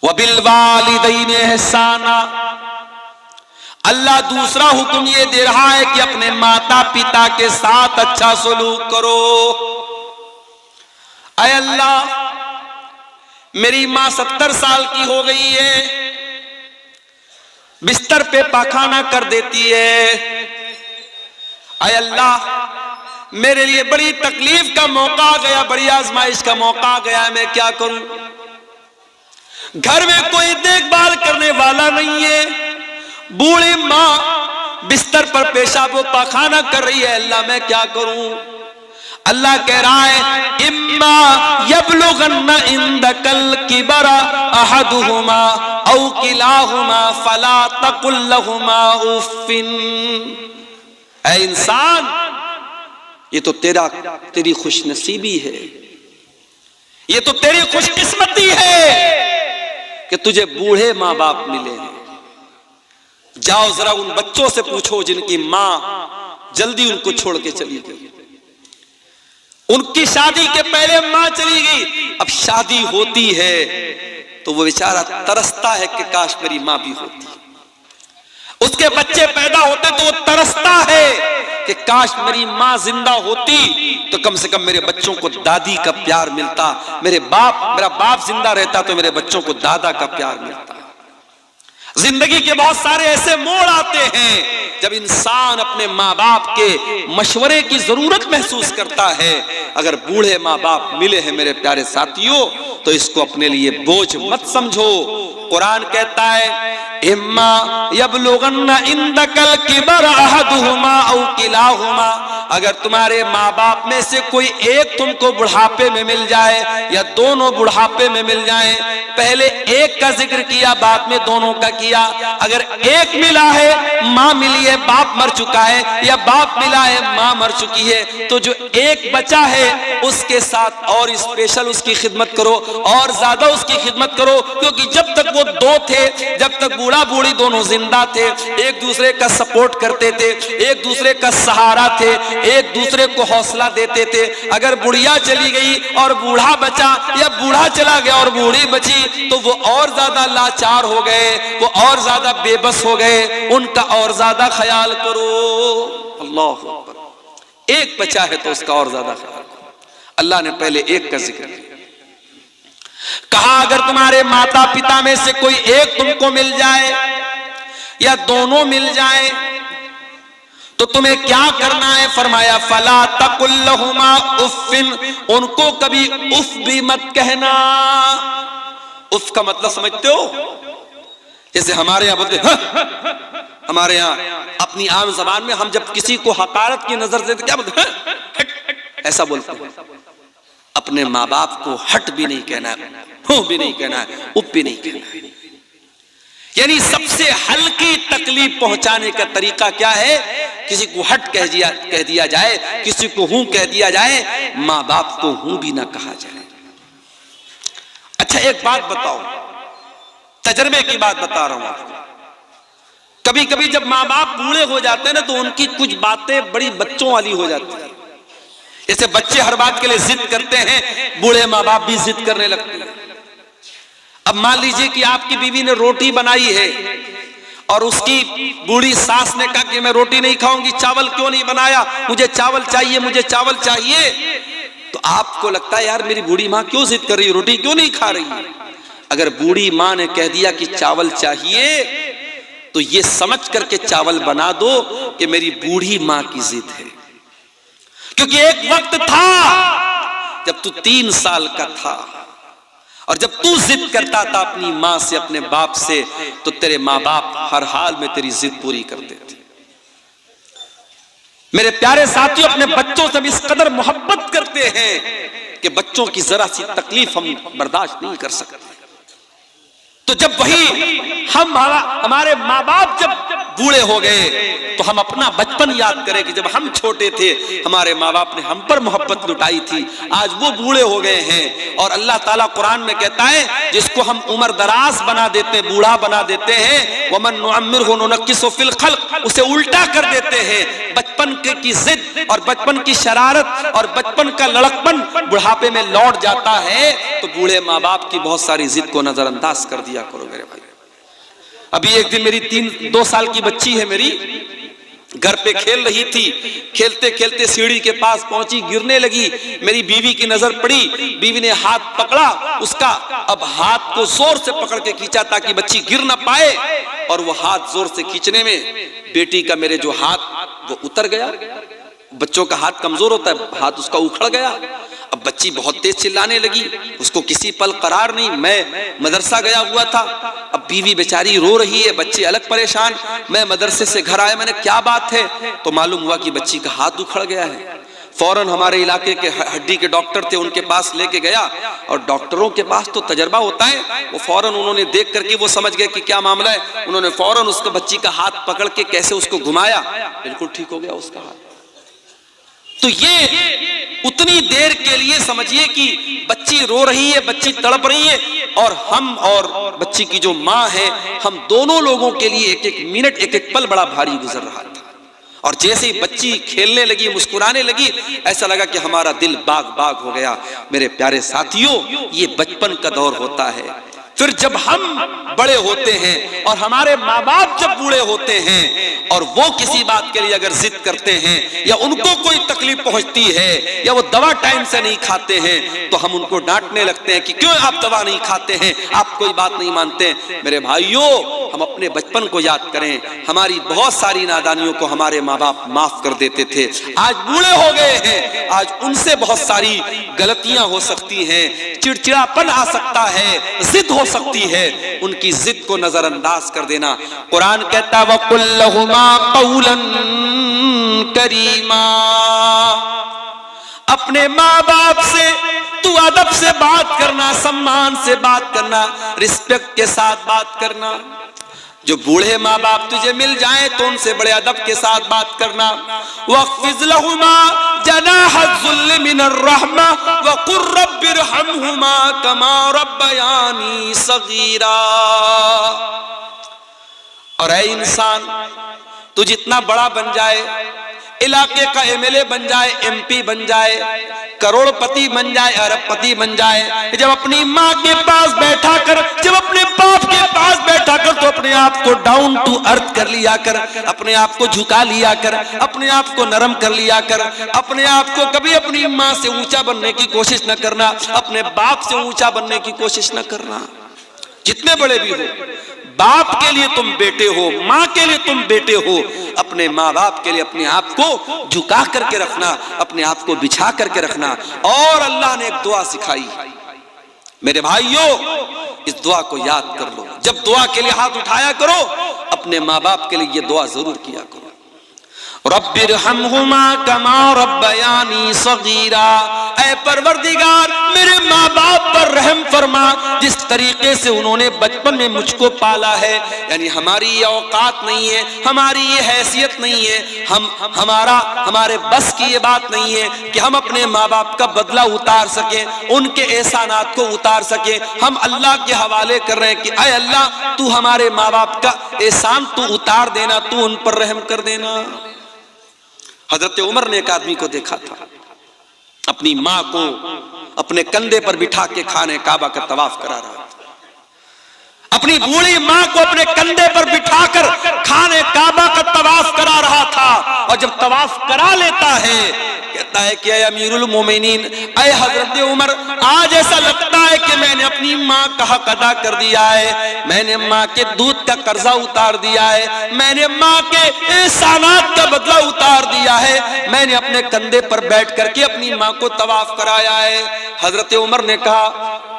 वबिल वालिदैन एहसाना। अल्लाह दूसरा हुक्म ये दे रहा है कि अपने माता पिता के साथ अच्छा सलूक करो। ऐ अल्लाह, मेरी मां 70 साल की हो गई है, बिस्तर पे पाखाना कर देती है। ऐ अल्लाह, मेरे लिए बड़ी तकलीफ का मौका आ गया, बड़ी आजमाइश का मौका आ गया, मैं क्या करूं? घर में कोई देखभाल करने वाला नहीं है, बूढ़ी मां बिस्तर पर पेशाब व पाखाना कर रही है। अल्लाह, मैं क्या करूं? अल्लाह कह रहा है, इम्मा यबलुगन्ना इंदकल किबरा अहदुहुमा औ किलाहुमा फला तकुल लहुमा उफ्फिन। ऐ इंसान, ये तो तेरी खुशनसीबी है, ये तो तेरी खुशकिस्मती है कि तुझे बूढ़े माँ बाप मिले हैं। जाओ जरा उन बच्चों से पूछो जिनकी मां जल्दी उनको छोड़ के चली गई। उनकी शादी के पहले मां चली गई, अब शादी होती है तो वो बेचारा तरसता है कि काश मेरी मां भी होती। उसके बच्चे पैदा होते तो वो तरसता है कि काश मेरी मां जिंदा होती तो कम से कम मेरे बच्चों को दादी का प्यार मिलता, मेरा बाप जिंदा रहता तो मेरे बच्चों को दादा का प्यार मिलता। जिंदगी के बहुत सारे ऐसे मोड़ आते हैं जब इंसान अपने माँ बाप के मशवरे की जरूरत महसूस करता है। अगर बूढ़े माँ बाप मिले हैं मेरे प्यारे साथियों तो इसको अपने लिए बोझ मत समझो। कुरान कहता है, इम्मा यबलुगन्ना इंदकल किबर अहदुहुमा औ किलाहुमा। अगर तुम्हारे माँ बाप में से कोई एक तुमको बुढ़ापे में मिल जाए या दोनों बुढ़ापे में मिल जाए, पहले एक का जिक्र किया बाद में दोनों का किया। अगर एक मिला है, माँ मिली है बाप मर चुका है, या बाप मिला है माँ मर चुकी है, तो जो एक बचा है उसके साथ और स्पेशल उसकी खिदमत करो और ज्यादा उसकी खिदमत करो। क्योंकि जब तक वो दो थे, जब तक बूढ़ा बूढ़ी दोनों जिंदा थे, एक दूसरे का सपोर्ट करते थे, एक दूसरे का सहारा थे, एक दूसरे को हौसला देते थे। अगर बुढ़िया चली गई और बूढ़ा बचा या बूढ़ा चला गया और बूढ़ी बची तो वो और ज्यादा लाचार हो गए, वो और ज्यादा बेबस हो गए, उनका और ज्यादा ख्याल करो। अल्लाह अकबर। एक बचा है तो उसका और ज्यादा ख्याल करो। अल्लाह ने पहले एक का जिक्र किया, कहा अगर तुम्हारे माता पिता में से कोई एक तुमको मिल जाए या दोनों मिल जाए तो तुम्हें क्या करना है? फरमाया, फला तकुल लहुमा उफ्फिन। उनको कभी उफ भी मत कहना। उफ का मतलब समझते हो? जैसे हमारे यहां बोलते हैं, हमारे यहां अपनी आम जबान में हम जब किसी को हकारत की नजर से क्या बोलते हैं? ऐसा बोलते हैं। अपने माँ बाप को हट भी नहीं कहना है, हूं भी नहीं कहना है, उप भी नहीं कहना है। यानी सबसे हल्की तकलीफ पहुंचाने का तरीका क्या है? किसी को हट कह दिया जाए, किसी को हूं कह दिया जाए, माँ बाप को हूं भी ना कहा जाए। अच्छा एक बात बताओ, तजर्बे की बात बता रहा हूं आपको। कभी कभी जब माँ बाप बूढ़े हो जाते हैं ना तो उनकी कुछ बातें बड़ी बच्चों वाली हो जाती है। जैसे बच्चे हर बात के लिए जिद करते हैं, बूढ़े माँ बाप भी जिद करने लगते हैं। अब मान लीजिए कि आपकी बीवी ने रोटी बनाई है और उसकी बूढ़ी सास ने कहा कि मैं रोटी नहीं खाऊंगी, चावल क्यों नहीं बनाया, मुझे चावल चाहिए, मुझे चावल चाहिए। तो आपको लगता है यार मेरी बूढ़ी माँ क्यों जिद कर रही है, रोटी क्यों नहीं खा रही है? अगर बूढ़ी माँ ने कह दिया कि चावल चाहिए तो ये समझ करके चावल बना दो कि मेरी बूढ़ी माँ की जिद है। क्योंकि एक वक्त था जब तू 3 साल का था और जब तू जिद करता था अपनी मां से, अपने बाप से, तो तेरे माँ बाप हर हाल में तेरी जिद पूरी करते थे। मेरे प्यारे साथियों, अपने बच्चों से इस कदर मोहब्बत करते हैं कि बच्चों की जरा सी तकलीफ हम बर्दाश्त नहीं कर सकते। तो जब वही हमारे माँ बाप जब बूढ़े हो गए तो हम अपना बचपन याद करें कि जब हम छोटे थे हमारे माँ बाप ने हम पर मोहब्बत लुटाई थी। आज वो बूढ़े हो गए हैं और अल्लाह ताला कुरान में कहता है जिसको हम उम्र दराज बना देते हैं, बूढ़ा बना देते हैं, वमन नुअम्मिरहु नुनक्किसु फिल खल्क, उसे उल्टा कर देते हैं। बचपन की जिद और बचपन की शरारत और बचपन का लड़कपन बुढ़ापे में लौट जाता है। तो बूढ़े माँ बाप की बहुत सारी जिद को नजरअंदाज कर दिया करो मेरे भाई। अभी एक दिन मेरी 2 साल की बच्ची है, मेरी घर पे खेल रही थी, खेलते खेलते सीढ़ी के पास पहुंची, गिरने लगी। मेरी बीवी की नजर पड़ी, बीवी ने हाथ पकड़ा उसका, अब हाथ को जोर से पकड़ के खींचा ताकि बच्ची गिर ना पाए, और वो हाथ जोर से खींचने में बेटी का मेरे जो हाथ वो उतर गया। बच्चों का हाथ कमजोर होता है, हाथ उसका उखड़ गया। अब बच्ची बहुत तेज चिल्लाने लगी, उसको किसी पल करार नहीं। मैं मदरसा गया हुआ था, अब बीवी बेचारी रो रही है, बच्चे अलग परेशान। मैं मदरसे से घर आया, मैंने क्या बात है, तो मालूम हुआ कि बच्ची का हाथ उखड़ गया है। फौरन हमारे इलाके के हड्डी के डॉक्टर थे, उनके पास लेके गया, और डॉक्टरों के पास तो तजर्बा होता है, वो फौरन उन्होंने देख करके वो समझ गए कि क्या मामला है। उन्होंने फौरन उसको बच्ची का हाथ पकड़ के कैसे उसको घुमाया, बिल्कुल ठीक हो गया उसका हाथ। तो ये उतनी देर के लिए समझिए कि बच्ची रो रही है, बच्ची तड़प रही है, और हम और बच्ची की जो माँ है, हम दोनों लोगों के लिए एक एक मिनट एक एक पल बड़ा भारी गुजर रहा था। और जैसे ही बच्ची खेलने लगी, मुस्कुराने लगी, ऐसा लगा कि हमारा दिल बाग बाग हो गया। मेरे प्यारे साथियों, ये बचपन का दौर होता है। फिर जब हम बड़े होते हैं और हमारे माँ बाप जब बूढ़े होते हैं और वो किसी बात के लिए अगर जिद करते हैं या उनको कोई तकलीफ पहुंचती है या वो दवा टाइम से नहीं खाते हैं, तो हम उनको डांटने लगते हैं कि क्यों आप दवा नहीं खाते हैं, आप कोई बात नहीं मानते। मेरे भाइयों, हम अपने बचपन को याद करें, हमारी बहुत सारी नादानियों को हमारे माँ बाप माफ कर देते थे। आज बूढ़े हो गए हैं, आज उनसे बहुत सारी गलतियां हो सकती हैं, चिड़चिड़ापन आ सकता है, जिद हो सकती है। उनकी जिद को नजरअंदाज कर देना। कुरान कहता है वकुल लहुमा कौलन करीमा, अपने माँ बाप से तू अदब से बात करना, सम्मान से बात करना, रिस्पेक्ट के साथ बात करना। जो बूढ़े माँ बाप तुझे मिल जाए तो उनसे बड़े अदब के साथ बात करना। वक़्फ़िज़ लहुमा जनाहज़्ज़ुल्लि मिनर रहमा वक़ुर रब्बिरहमहुमा कमा रब्बयानी सगीरा। और ऐ इंसान, तू जितना बड़ा बन जाए, इलाके का एमएलए बन जाए, एमपी बन जाए, करोड़पति बन जाए, अरबपति बन जाए, जब अपनी माँ के पास बैठा कर, जब अपने बाप के पास बैठा कर, तो अपने आप को डाउन टू अर्थ कर लिया कर, अपने आप को झुका लिया कर, अपने आप को नरम कर लिया कर। अपने आप को कभी अपनी माँ से ऊंचा बनने की कोशिश न करना, अपने बाप से ऊंचा बनने की कोशिश न करना। जितने बड़े भी हो, बाप के लिए तुम बेटे हो, माँ के लिए तुम बेटे हो। अपने माँ बाप के लिए अपने आप को झुका करके रखना, अपने आप को बिछा करके रखना। और अल्लाह ने एक दुआ सिखाई, मेरे भाइयों, इस दुआ को याद कर लो। जब दुआ के लिए हाथ उठाया करो, अपने माँ बाप के लिए ये दुआ जरूर किया करो। रब्बिरहमहुमा कमा रब्बयानी सगीरा, ऐ परवरदिगार मेरे माँ बाप पर रहम फरमा, जिस तरीके से उन्होंने बचपन में मुझको पाला है। यानी हमारी ये औकात नहीं है, हमारी ये हैसियत नहीं है, हमारे बस की ये बात नहीं है कि हम अपने माँ बाप का बदला उतार सके, उनके एहसानात को उतार सके। हम अल्लाह के हवाले कर रहे हैं कि ऐ अल्लाह, तू हमारे माँ बाप का एहसान तू उतार देना, तू उन पर रहम कर देना। हजरत उमर ने एक आदमी को देखा था, अपनी माँ को अपने कंधे पर बिठा के खाने काबा का तवाफ करा रहा था। अपनी बूढ़ी माँ को अपने कंधे पर बिठाकर खाने काबा का तवाफ करा रहा था। और जब तवाफ करा लेता है, कहता है कि अमीरुल मोमिनीन, ऐ हजरत उमर, आज ऐसा लगता है कि मैंने अपनी माँ का हक अदा कर दिया है, मैंने माँ के दूध का कर्जा उतार दिया है, मैंने माँ के एहसानात का बदला उतार दिया है, मैंने अपने कंधे पर बैठ करके अपनी माँ को तवाफ कराया है। हजरत उमर ने कहा,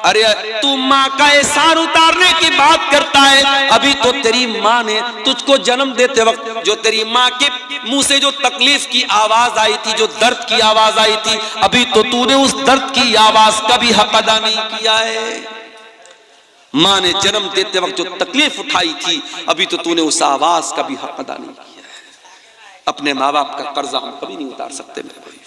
अरे तू माँ का एहसान उतारने की बात करता है, अभी तो तेरी माँ ने तुझको जन्म देते वक्त जो तेरी माँ के मुंह से जो तकलीफ की आवाज आई थी, जो दर्द की आवाज आई थी, अभी तो तूने उस दर्द की आवाज का भी हक अदा नहीं किया है। माँ ने जन्म देते वक्त जो तकलीफ उठाई थी, अभी तो तूने उस आवाज का भी हक अदा नहीं किया है। अपने माँ बाप का कर्जा हम कभी नहीं उतार सकते मेरे भाई।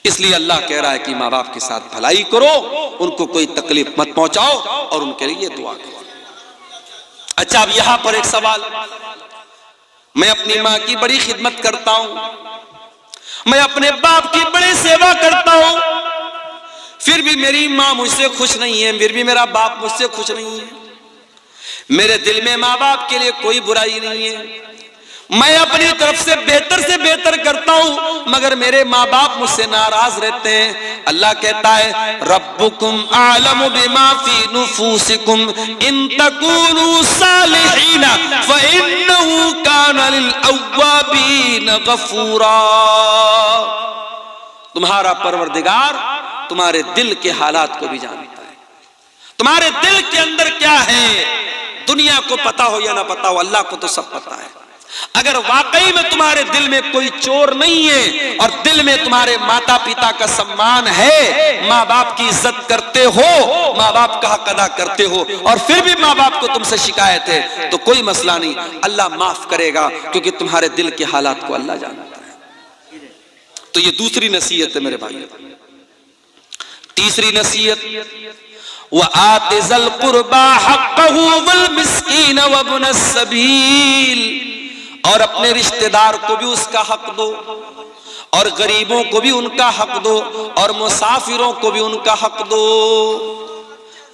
इसलिए अल्लाह कह रहा है कि माँ बाप के साथ भलाई करो, उनको कोई तकलीफ मत पहुंचाओ और उनके लिए दुआ करो। अच्छा, अब यहां पर एक सवाल, मैं अपनी माँ की बड़ी खिदमत करता हूं, मैं अपने बाप की बड़ी सेवा करता हूं, फिर भी मेरी माँ मुझसे खुश नहीं है, फिर भी मेरा बाप मुझसे खुश नहीं है। मेरे दिल में माँ बाप के लिए कोई बुराई नहीं है, मैं अपनी तरफ से बेहतर करता हूं, मगर मेरे माँ बाप मुझसे नाराज रहते हैं। अल्लाह कहता है रब्बुकुम आलमु बिमा फी नुफूसिकुम इन तकूनु सालिहीन फइन्नहु काना लिल अव्वाबीन गफूरा। तुम्हारा परवरदिगार तुम्हारे दिल के हालात को भी जानता है, तुम्हारे दिल के अंदर क्या है। दुनिया को पता हो या ना पता हो, अल्लाह को तो सब पता है। अगर वाकई में तुम्हारे दिल में कोई चोर नहीं है और दिल में तुम्हारे माता पिता का सम्मान है, माँ बाप की इज्जत करते हो, माँ बाप का हक अदा करते हो, और फिर भी माँ बाप को तुमसे शिकायत है, तो कोई मसला नहीं, अल्लाह माफ करेगा, क्योंकि तुम्हारे दिल के हालात को अल्लाह जानता है। तो ये दूसरी नसीहत है मेरे भाई। तीसरी नसीहत, व आतिज़ल कुर्बा हक़्क़हु वल मिस्कीन व इब्न सबील, और अपने रिश्तेदार को भी उसका हक दो, और गरीबों को भी उनका हक दो, और मुसाफिरों को भी उनका हक दो।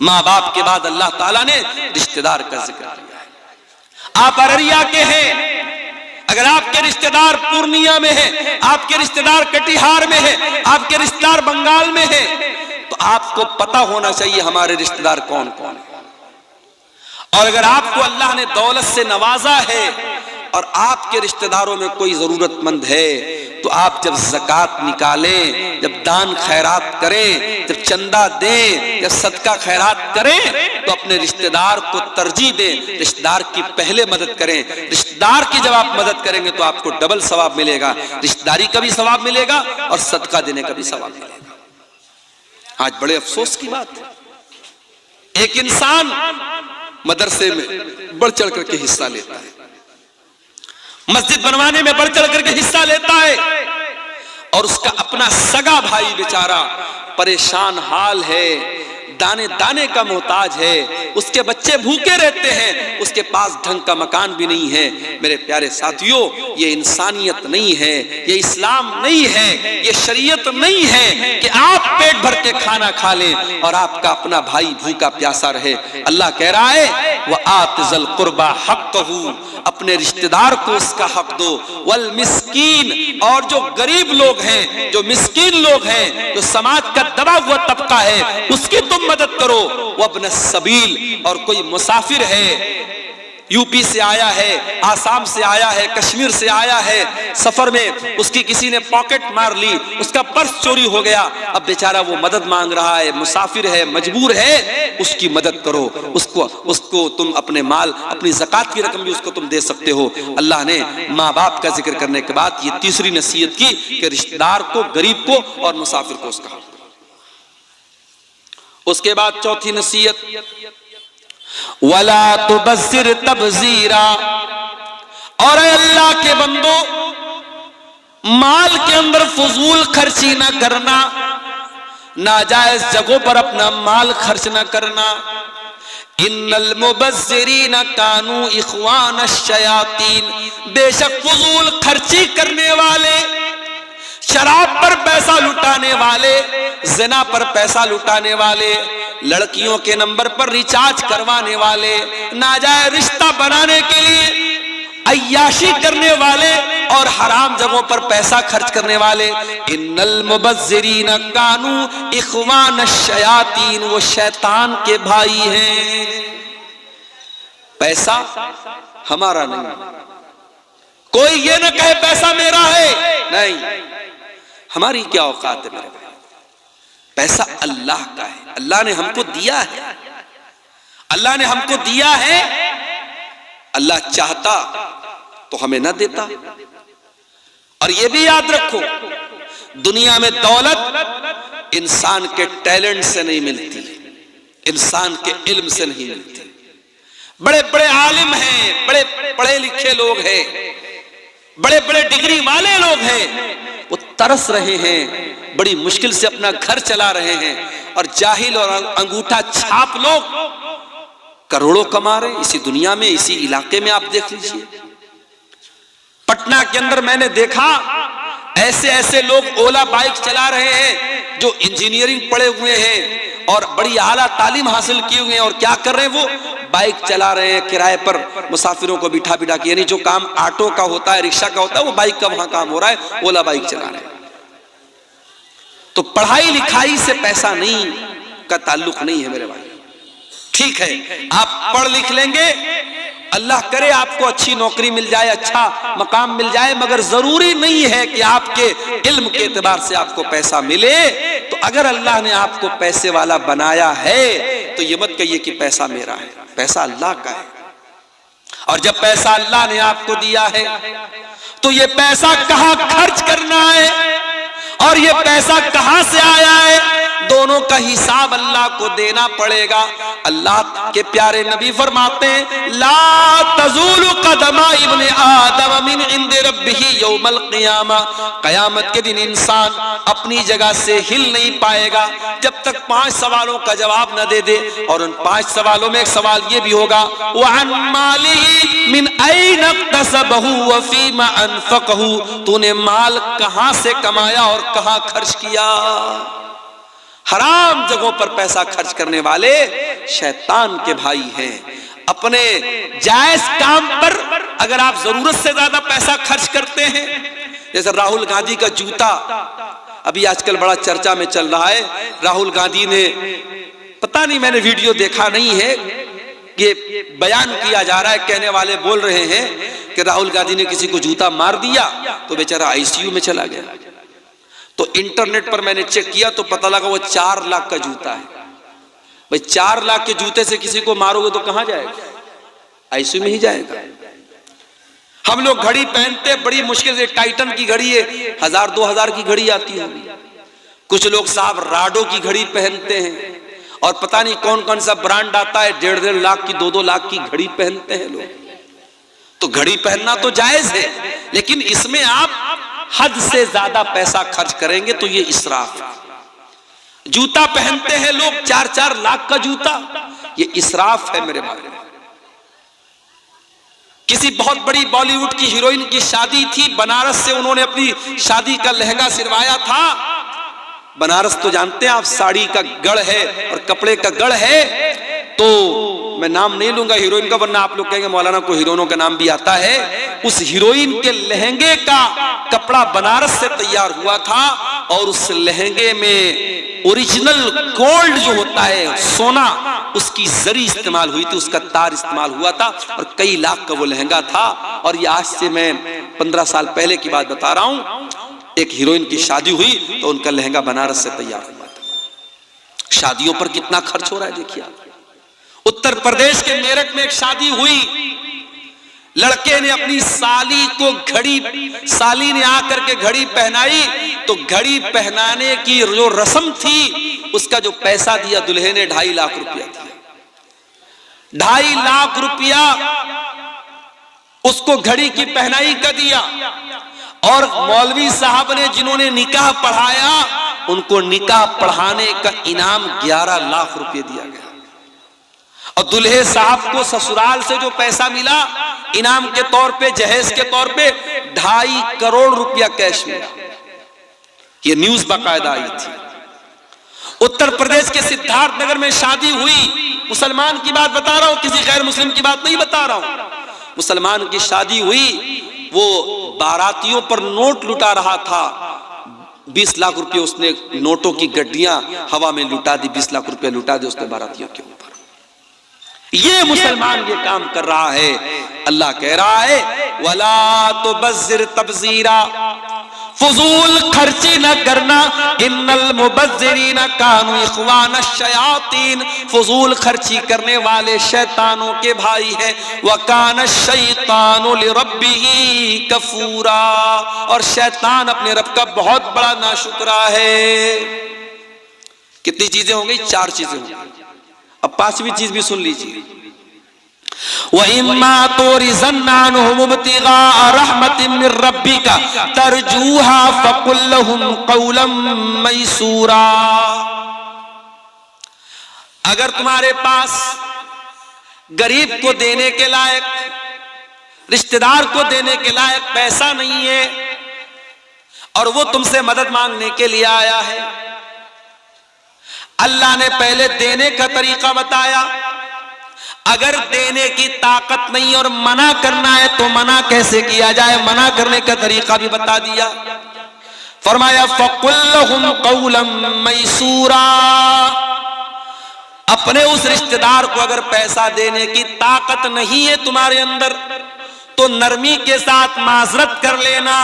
माँ बाप के बाद अल्लाह ताला ने रिश्तेदार का जिक्र किया है। आप अररिया के हैं, अगर आपके रिश्तेदार पूर्णिया में है, आपके रिश्तेदार कटिहार में है, आपके रिश्तेदार बंगाल में है, तो आपको पता होना चाहिए हमारे रिश्तेदार कौन कौन है। और अगर आपको अल्लाह ने दौलत से नवाजा है और आपके रिश्तेदारों में कोई जरूरतमंद है, तो आप जब ज़कात निकालें, जब दान खैरात करें, जब चंदा दें, जब सदका खैरात करें, तो अपने रिश्तेदार को तरजीह दें, रिश्तेदार की पहले मदद करें। रिश्तेदार की जब आप मदद करेंगे तो आपको डबल सवाब मिलेगा, रिश्तेदारी का भी सवाब मिलेगा और सदका देने का भी सवाब मिलेगा। आज बड़े अफसोस की बात है, एक इंसान मदरसे में बढ़ चढ़ करके हिस्सा लेता है, मस्जिद बनवाने में बढ़ चढ़ करके हिस्सा लेता है, और उसका अपना सगा भाई बेचारा परेशान हाल है, दाने दाने का मोहताज है, उसके बच्चे भूखे रहते हैं, उसके पास ढंग का मकान भी नहीं है। मेरे प्यारे साथियों, ये इंसानियत नहीं है, ये इस्लाम नहीं है, ये शरीयत नहीं है कि आप पेट भर के खाना खा लें और आपका अपना भाई भूखा प्यासा रहे। अल्लाह कह रहा है व आतिज़ल कुर्बा हक़्क़हु, अपने रिश्तेदार को उसका हक दो, वल मिस्कीन, और जो गरीब लोग हैं, जो मिस्कीन लोग हैं, जो समाज का दबा हुआ तबका है, उसकी तुम मदद करो। वब्न सबील, और कोई मुसाफिर है, यूपी से आया है, आसाम से आया है, कश्मीर से आया है, सफर में उसकी किसी ने पॉकेट मार ली, उसका पर्स चोरी हो गया, अब बेचारा वो मदद मांग रहा है, मुसाफिर है, मजबूर है, उसकी मदद करो, उसको तुम अपने माल, अपनी ज़कात की रकम भी उसको तुम दे सकते हो। अल्लाह ने माँ बाप का जिक्र करने के बाद ये तीसरी नसीहत की कि रिश्तेदार को, गरीब को और मुसाफिर को उसका हक। उसके बाद चौथी नसीहत, वला तुबज़िर तबज़ीरा, और अल्लाह के बंदो, माल के अंदर फजूल खर्ची ना करना, नाजायज जगहों पर अपना माल खर्च ना करना। इन्नल मुबज़्ज़िरीन कानू इख्वान शयातीन, बेशक फजूल खर्ची करने वाले, शराब पर पैसा लुटाने वाले, ज़िना पर पैसा लुटाने वाले, लड़कियों के नंबर पर रिचार्ज करवाने वाले, नाजायज रिश्ता बनाने के लिए अय्याशी करने वाले और हराम जगहों पर पैसा खर्च करने वाले, इन्नल मुबज़्ज़िरीन कानू इख्वान शयातीन, वो शैतान के भाई हैं। पैसा हमारा नहीं, कोई ये ना कहे पैसा मेरा है, नहीं, हमारी क्या औकात है मेरे भाई, पैसा अल्लाह का है, अल्लाह ने हमको दिया है, अल्लाह ने हमको दिया है, अल्लाह चाहता तो हमें ना देता। और ये भी याद रखो, दुनिया में दौलत इंसान के टैलेंट से नहीं मिलती, इंसान के इल्म से नहीं मिलती। बड़े बड़े आलिम हैं, बड़े पढ़े लिखे लोग हैं, बड़े बड़े डिग्री वाले लोग हैं, वो तरस रहे हैं, बड़ी मुश्किल से अपना घर चला रहे हैं, और जाहिल और अंगूठा छाप लोग करोड़ों कमा रहे हैं इसी दुनिया में, इसी इलाके में। आप देख लीजिए, पटना के अंदर मैंने देखा ऐसे ऐसे लोग ओला बाइक चला रहे हैं जो इंजीनियरिंग पढ़े हुए हैं और बड़ी आला तालीम हासिल किए हुए हैं, और क्या कर रहे हैं, वो बाइक चला रहे हैं किराए पर मुसाफिरों को बिठा बिठा के। यानी जो काम ऑटो का होता है, रिक्शा का होता है, वो बाइक का वहां काम हो रहा है, ओला बाइक चला रहे हैं। तो पढ़ाई लिखाई से पैसा नहीं का ताल्लुक नहीं है मेरे भाई। ठीक है, आप पढ़ लिख लेंगे, अल्लाह करे आपको अच्छी नौकरी मिल जाए, अच्छा मकाम मिल जाए, मगर जरूरी नहीं है कि आपके इल्म के एतबार से आपको पैसा मिले। तो अगर अल्लाह ने आपको पैसे वाला बनाया है तो ये मत कहिए कि पैसा मेरा है, पैसा अल्लाह का है। और जब पैसा अल्लाह ने आपको दिया है तो ये पैसा कहां खर्च करना है और ये पैसा कहां से आया है, दोनों का हिसाब अल्लाह को देना पड़ेगा। अल्लाह के प्यारे नबी फरमाते हैं, ला तज़ूलु क़दमा इब्ने आदम मिन इंद रब्बिही यौमल क़ियामा। क़यामत के दिन इंसान अपनी जगह से हिल नहीं पाएगा जब तक 5 सवालों का जवाब न दे दे। और उन 5 सवालों में एक सवाल ये भी होगा, व अन मालिही मिन ऐन इक्तसबहु व फीमा अनफ़क़हु। तूने माल कहां से कमाया और कहां खर्च किया। हराम जगहों पर पैसा खर्च करने वाले शैतान के भाई हैं। अपने जायज काम पर अगर आप जरूरत से ज्यादा पैसा खर्च करते हैं, जैसे राहुल गांधी का जूता अभी आजकल बड़ा चर्चा में चल रहा है। राहुल गांधी ने, पता नहीं, मैंने वीडियो देखा नहीं है, ये बयान किया जा रहा है, कहने वाले बोल रहे हैं कि राहुल गांधी ने किसी को जूता मार दिया तो बेचारा आईसीयू में चला गया। तो इंटरनेट पर मैंने चेक किया तो पता लगा वो 4 लाख का जूता है। भाई 4 लाख के जूते से किसी को मारोगे तो कहां जाएगा, आईसीयू में ही जाएगा। हम लोग घड़ी पहनते, बड़ी मुश्किल से, टाइटन की घड़ी है, 1000-2000 की घड़ी आती होगी। कुछ लोग साहब राडो की घड़ी पहनते हैं, और पता नहीं कौन कौन सा ब्रांड आता है, 1.5 लाख की, 2-2 लाख की घड़ी पहनते हैं लोग। तो घड़ी पहनना तो जायज है, लेकिन इसमें आप हद से ज्यादा पैसा खर्च करेंगे तो ये इसराफ है। जूता पहनते हैं लोग 4-4 लाख का जूता, ये इसराफ है मेरे भाई। किसी बहुत बड़ी बॉलीवुड की हीरोइन की शादी थी, बनारस से उन्होंने अपनी शादी का लहंगा सिलवाया था। बनारस तो जानते हैं आप, साड़ी का गढ़ है और कपड़े का गढ़ है। तो मैं नाम नहीं लूंगा हीरोइन का, वरना आप लोग कहेंगे मौलाना को हीरोइनों का नाम भी आता है। उस हीरोइन के लहंगे का कपड़ा बनारस से तैयार हुआ था, और उस लहंगे में ओरिजिनल गोल्ड जो होता है, सोना, उसकी जरी इस्तेमाल हुई थी, उसका तार इस्तेमाल हुआ था, और कई लाख का वो लहंगा था। और ये आज से मैं 15 साल पहले की बात बता रहा हूं। एक हीरोइन की शादी हुई तो उनका लहंगा बनारस से तैयार हुआ था। शादियों पर कितना खर्च हो रहा है देखिए आप। उत्तर प्रदेश के मेरठ में एक शादी हुई, लड़के ने अपनी साली को घड़ी, साली ने आकर के घड़ी पहनाई, तो घड़ी पहनाने की जो रस्म थी उसका जो पैसा दिया दुल्हे ने 2.5 लाख रुपया दिया। 2.5 लाख रुपया उसको घड़ी की पहनाई का दिया। और मौलवी साहब ने जिन्होंने निकाह पढ़ाया, उनको निकाह पढ़ाने का इनाम 11 लाख रुपए दिया गया। और दुल्हे साहब को ससुराल से जो पैसा मिला इनाम के तौर पे, जहेज के तौर पे, 2.5 करोड़ रुपया कैश मिला। ये न्यूज बाकायदा आई थी। उत्तर प्रदेश के सिद्धार्थ नगर में शादी हुई, मुसलमान की बात बता रहा हूं, किसी गैर मुस्लिम की बात नहीं बता रहा हूं। मुसलमान की शादी हुई, वो बारातियों पर नोट लुटा रहा था। 20 लाख रुपए उसने नोटों की गड्डियां हवा में लुटा दी, 20 लाख रुपए लुटा दी उसने बारातियों के ऊपर। ये मुसलमान ये काम कर रहा है। अल्लाह कह रहा है, वला तुबज़्ज़िर तबज़ीरा, फजूल खर्ची न करना, इन्नल मुबज़्ज़िरीना कानू इख़वानश शयातीन। फजूल खर्ची करने वाले शैतानों के भाई हैं। व कानश शैतानु लिरब्बिही कफूरा, और शैतान अपने रब का बहुत बड़ा नाशुक्रा है। कितनी चीजें हो गई? 4 चीजें हो गई। अब पांचवी चीज भी सुन लीजिए, वइम्मा तुरिज़न्नाहुम इब्तिगा रहमतिन मिर रब्बिका तरजूहा फकुल लहुम कौलन मैसूरा। अगर तुम्हारे पास गरीब को देने के लायक, रिश्तेदार को देने के लायक पैसा नहीं है और वो तुमसे मदद मांगने के लिए आया है, अल्लाह ने पहले देने का तरीका बताया। अगर देने की ताकत नहीं और मना करना है तो मना कैसे किया जाए, मना करने का तरीका भी बता दिया। फरमाया फकुल लहुम कौलन मैसूरा। अपने उस रिश्तेदार को अगर पैसा देने की ताकत नहीं है तुम्हारे अंदर तो नरमी के साथ माजरत कर लेना,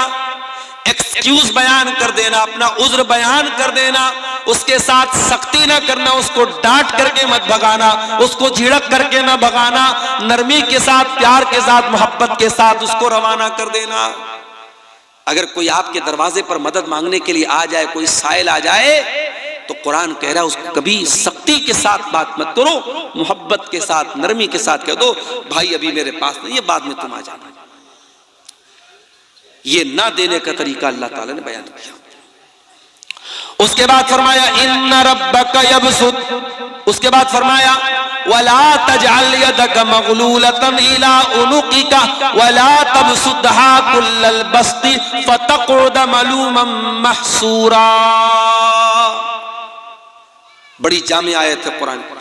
एक्सक्यूज बयान कर देना, अपना उज्र बयान कर देना, उसके साथ सख्ती ना करना, उसको डांट करके मत भगाना, उसको झिड़क करके ना भगाना, नरमी के साथ, प्यार के साथ, मोहब्बत के साथ उसको रवाना कर देना। अगर कोई आपके दरवाजे पर मदद मांगने के लिए आ जाए, कोई साइल आ जाए, तो कुरान कह रहा है उसको कभी सख्ती के साथ बात मत करो, मोहब्बत के साथ, नरमी के साथ कह दो भाई अभी मेरे पास नहीं है, बाद में तुम आ जाना। ये ना देने का तरीका अल्लाह ताला ने बयान किया। उसके बाद फरमाया इन्ना रब्बका यबसुत। उसके बाद फरमाया वला तजअल यदका मगलूलतन इला उनुकिका वला तबसुतहा कुल्लल बस्ति फतक़उद मलूमन महसूरा। बड़ी जामी आयत है कुरान की।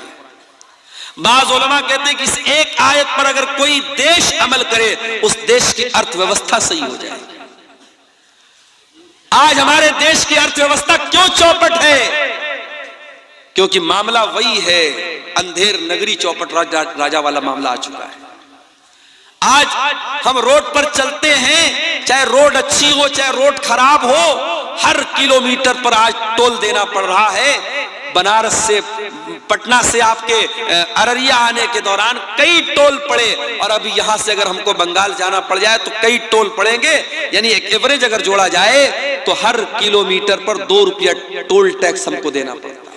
बाज़ उलमा कहते हैं कि इस एक आयत पर अगर कोई देश अमल करे उस देश की अर्थव्यवस्था सही हो जाए। आज हमारे देश की अर्थव्यवस्था क्यों चौपट है? क्योंकि मामला वही है, अंधेर नगरी चौपट राजा वाला मामला आ चुका है। आज हम रोड पर चलते हैं, चाहे रोड अच्छी हो चाहे रोड खराब हो, हर किलोमीटर पर आज टोल देना पड़ रहा है। बनारस से, पटना से आपके अररिया आने के दौरान कई टोल पड़े और अभी यहां से अगर हमको बंगाल जाना पड़ जाए तो कई टोल पड़ेंगे। यानी एक एवरेज अगर जोड़ा जाए तो हर किलोमीटर पर 2 रुपया टोल टैक्स हमको देना पड़ता है।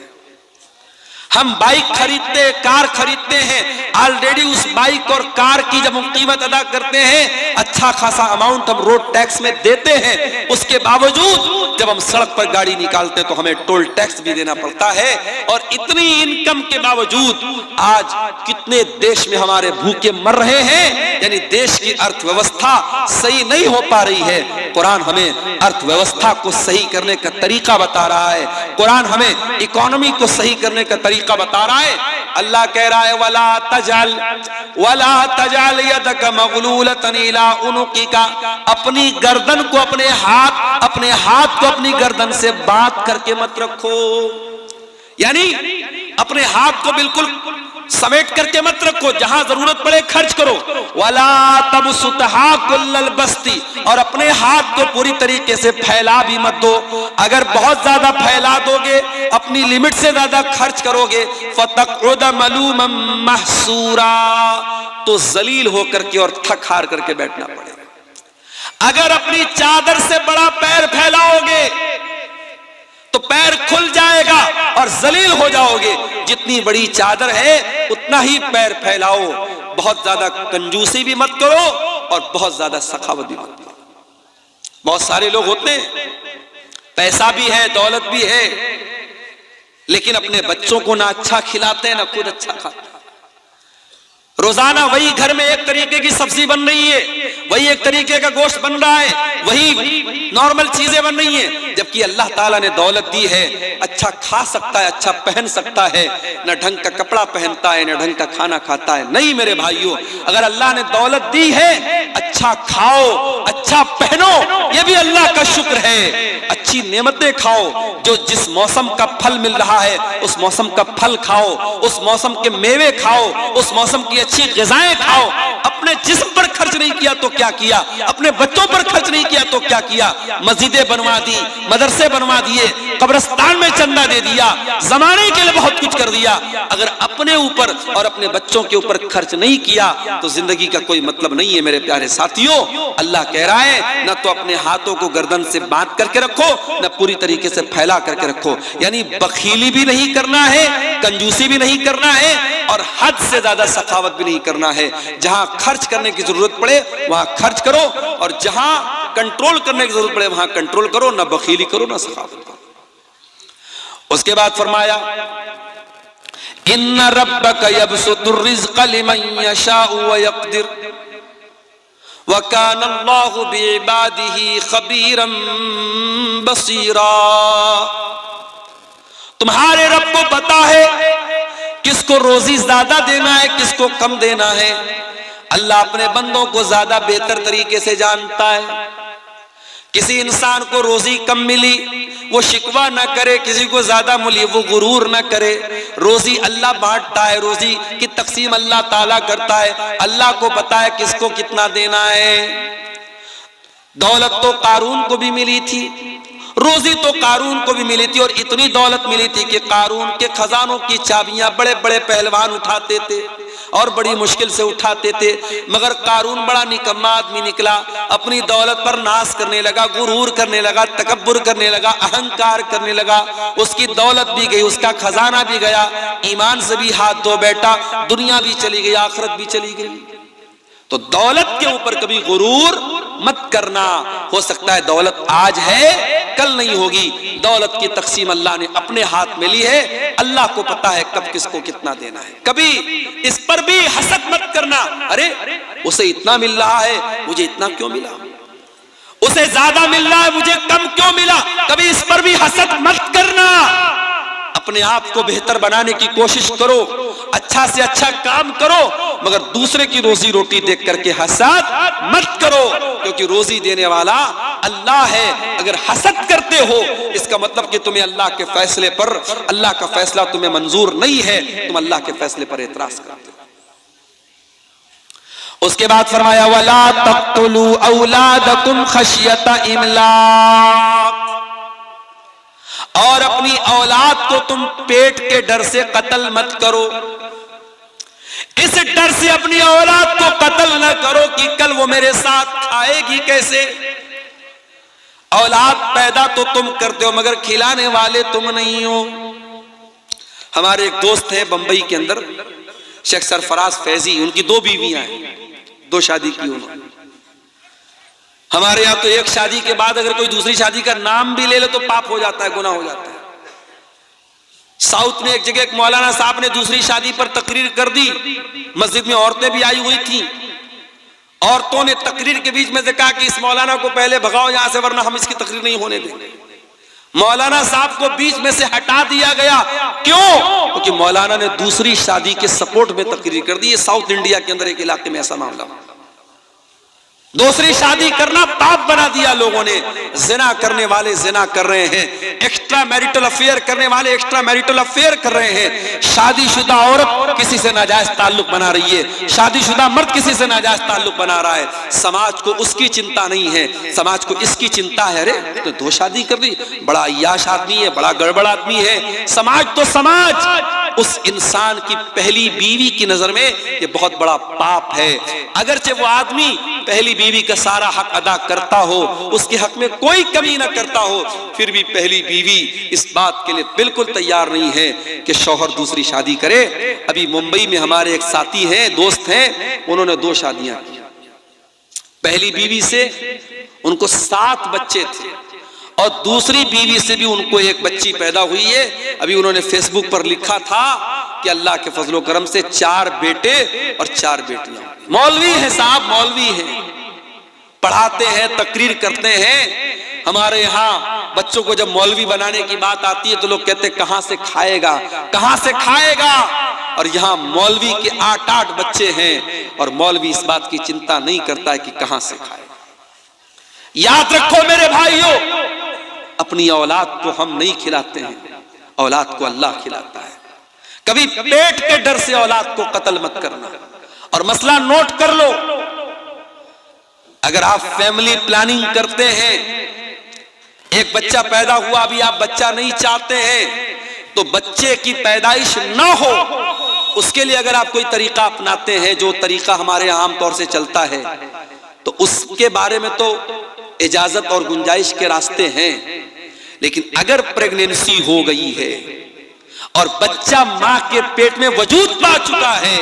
हम बाइक खरीदते, कार खरीदते हैं, ऑलरेडी उस बाइक और कार की जब हम कीमत अदा करते हैं अच्छा खासा अमाउंट हम रोड टैक्स में देते हैं। उसके बावजूद जब हम सड़क पर गाड़ी निकालते हैं तो हमें टोल टैक्स भी देना पड़ता है। और इतनी इनकम के बावजूद आज कितने देश में हमारे भूखे मर रहे हैं। यानी देश की अर्थव्यवस्था सही नहीं हो पा रही है। कुरान हमें अर्थव्यवस्था को सही करने का तरीका बता रहा है, कुरान हमें इकोनॉमी को सही करने का तरीका बता रहा है। अल्लाह कह रहा है वला तजअल यदका मगलूलतन इला उनुकिका। अपनी गर्दन को, अपने हाथ को अपनी गर्दन से बात करके मत रखो। यानी अपने हाथ को बिल्कुल समेट करके मत रखो, जहां जरूरत पड़े खर्च करो। वला तबसुतहा कुल्लल बस्ती। और अपने हाथ को पूरी तरीके से फैला भी मत दो। अगर बहुत ज्यादा फैला दोगे, अपनी लिमिट से ज्यादा खर्च करोगे, फतक़उद मलूमन महसूरा, तो जलील होकर के और थक हार करके बैठना पड़ेगा। अगर अपनी चादर से बड़ा पैर फैलाओगे तो पैर खुल जाएगा और जलील हो जाओगे। जितनी बड़ी चादर है उतना ही पैर फैलाओ। बहुत ज्यादा कंजूसी भी मत करो और बहुत ज्यादा सखावत भी मत करो। बहुत सारे लोग होते हैं, पैसा भी है, दौलत भी है, लेकिन अपने बच्चों को ना अच्छा खिलाते हैं ना खुद अच्छा खाते हैं। रोजाना वही घर में एक तरीके की सब्जी बन रही है, वही एक तरीके का गोश्त बन रहा है, वही नॉर्मल चीजें बन रही हैं। जबकि अल्लाह ताला ने दौलत दी है, अच्छा खा सकता है, अच्छा पहन सकता है, न ढंग का कपड़ा पहनता है, न ढंग का खाना खाता है। नहीं मेरे भाइयों, अगर अल्लाह ने दौलत दी है, अच्छा खाओ, अच्छा पहनो, यह भी अल्लाह का शुक्र है। अच्छी नेमतें खाओ, जो जिस मौसम का फल मिल रहा है उस मौसम का फल खाओ, उस मौसम के मेवे खाओ, उस मौसम की अच्छी ग़िज़ाएं खाओ। अपने अपने जिस्म पर खर्च नहीं किया तो क्या किया, अपने बच्चों पर खर्च नहीं किया तो क्या किया। मस्जिदें बनवा दी, मदरसे बनवा दिए, कब्रिस्तान में चंदा दे दिया, जमाने के लिए बहुत कुछ कर दिया। अगर अपने ऊपर और अपने बच्चों के ऊपर खर्च नहीं किया तो जिंदगी का कोई मतलब नहीं है मेरे प्यारे साथियों। अल्लाह कह रहा है न तो अपने हाथों को गर्दन से बांध करके रखो, न पूरी तरीके से फैला करके रखो। यानी बखीली भी नहीं करना है, कंजूसी भी नहीं करना है, और हद से ज्यादा सखावत भी नहीं करना है। जहां खर्च करने की जरूरत पड़े वहां खर्च करो, और जहां कंट्रोल करने की जरूरत पड़े वहां कंट्रोल करो, ना बखीली करो ना सखावत करो। उसके बाद फरमाया इन्ना रब्बका यबसुतुर रिज़्क़ लिमन यशाउ व यक़दिर व काना अल्लाहु बिइबादिही खबीरन बसीरा। तुम्हारे रब को पता है किसको रोजी ज्यादा देना है, किसको कम देना है। अल्लाह अपने बंदों को ज्यादा बेहतर तरीके से जानता है। किसी इंसान को रोजी कम मिली वो शिकवा ना करे, किसी को ज्यादा मिली वो गुरूर ना करे। रोजी अल्लाह बांटता है, रोजी की तकसीम अल्लाह ताला करता है। अल्लाह को पता है किसको कितना देना है। दौलत तो कारून को भी मिली थी, रोजी तो कारून को भी मिली थी, और इतनी दौलत मिली थी कि कारून के खजानों की चाबियां बड़े बड़े पहलवान उठाते थे और बड़ी मुश्किल से उठाते थे। मगर कारून बड़ा निकम्मा आदमी निकला, अपनी दौलत पर नाश करने लगा, गुरूर करने लगा, तकब्बुर करने लगा, अहंकार करने लगा। उसकी दौलत भी गई, उसका खजाना भी गया, ईमान से भी हाथ धो बैठा, दुनिया भी चली गई, आखिरत भी चली गई। तो दौलत के ऊपर कभी गुरूर मत करना। हो सकता है दौलत आज है कल नहीं होगी। दौलत की तकसीम अल्लाह ने अपने हाथ में ली है, अल्लाह को पता है कब किसको कितना देना है। कभी इस पर भी हसद मत करना, अरे उसे इतना मिल रहा है मुझे इतना क्यों मिला, उसे ज्यादा मिल रहा है मुझे कम क्यों मिला। कभी इस पर भी हसद मत करना। अपने आप को बेहतर बनाने की कोशिश करो, अच्छा से अच्छा काम करो, मगर दूसरे की रोजी रोटी देख करके हसद मत करो, क्योंकि रोजी देने वाला अल्लाह है। अगर हसद करते हो इसका मतलब कि तुम्हें अल्लाह के फैसले पर, अल्लाह का फैसला तुम्हें मंजूर नहीं है, तुम अल्लाह के फैसले पर एतराज करते हो। उसके बाद फरमाया वला तक़्तुलू औलादकुम खशियता इमलाक, और अपनी औलाद को तुम पेट के डर से कत्ल मत करो। इस डर से अपनी औलाद को कत्ल न करो कि कल वो मेरे साथ खाएगी कैसे। औलाद पैदा तो तुम करते हो मगर खिलाने वाले तुम नहीं हो। हमारे एक दोस्त हैं बंबई के अंदर, शेख सरफराज फैजी, उनकी 2 बीवियां हैं, 2 शादी की उन्होंने। हमारे यहाँ तो एक शादी के बाद अगर कोई दूसरी शादी का नाम भी ले लो तो पाप हो जाता है, गुनाह हो जाता है। साउथ में एक जगह एक मौलाना साहब ने दूसरी शादी पर तकरीर कर दी, मस्जिद में औरतें भी आई हुई थी। औरतों ने तकरीर के बीच में से कहा कि इस मौलाना को पहले भगाओ यहां से, वरना हम इसकी तकरीर नहीं होने देंगे। मौलाना साहब को बीच में से हटा दिया गया। क्यों? क्योंकि मौलाना ने दूसरी शादी के सपोर्ट में तकरीर कर दी। साउथ इंडिया के अंदर एक इलाके में ऐसा मामला, दूसरी शादी करना पाप बना दिया लोगों ने। जिना करने वाले जिना कर रहे हैं, एक्स्ट्रा मैरिटल अफेयर करने वाले एक्स्ट्रा मैरिटल अफेयर कर रहे हैं। शादीशुदा औरत किसी से नाजायज ताल्लुक बना रही है, शादीशुदा मर्द किसी से नाजायज ताल्लुक बना रहा है। समाज को उसकी चिंता नहीं है, समाज को इसकी चिंता है। अरे तो 2 शादी कर दी, बड़ा अय्याश आदमी है, बड़ा गड़बड़ आदमी है। समाज तो समाज उस इंसान की पहली बीवी की नजर में ये बहुत बड़ा पाप है। अगरचे वो आदमी पहली बीवी का सारा हक अदा करता हो, उसके हक में कोई कमी ना करता हो, फिर भी पहली बीवी इस बात के लिए बिल्कुल तैयार नहीं है कि शौहर दूसरी शादी करे। अभी मुंबई में हमारे एक साथी हैं, दोस्त हैं, उन्होंने 2 शादियां की। पहली बीवी से उनको 7 बच्चे थे और दूसरी बीवी से भी उनको एक बच्ची पैदा हुई है। अभी उन्होंने फेसबुक पर लिखा था कि अल्लाह के फजलो करम से 4 बेटे और 4 बेटियां। मौलवी है साहब, मौलवी है, पढ़ाते हैं, तकरीर करते हैं। हमारे यहाँ बच्चों को जब मौलवी बनाने की बात आती है तो लोग कहते हैं कहां से खाएगा, कहां से खाएगा। और यहाँ मौलवी के 8-8 बच्चे हैं और मौलवी इस बात की चिंता नहीं करता है कि कहां से खाएगा। याद रखो मेरे भाइयों, अपनी औलाद को हम नहीं खिलाते हैं, औलाद को अल्लाह खिलाता है। कभी पेट के डर से औलाद को कत्ल मत करना। और मसला नोट कर लो, अगर आप फैमिली प्लानिंग करते हैं, एक बच्चा पैदा हुआ, अभी आप बच्चा नहीं चाहते हैं, तो बच्चे की पैदाइश ना हो उसके लिए अगर आप कोई तरीका अपनाते हैं, जो तरीका हमारे यहाँ आमतौर से चलता है, तो उसके बारे में तो इजाजत और गुंजाइश के रास्ते हैं। लेकिन अगर प्रेगनेंसी हो गई है और बच्चा मां के पेट में वजूद पा चुका है,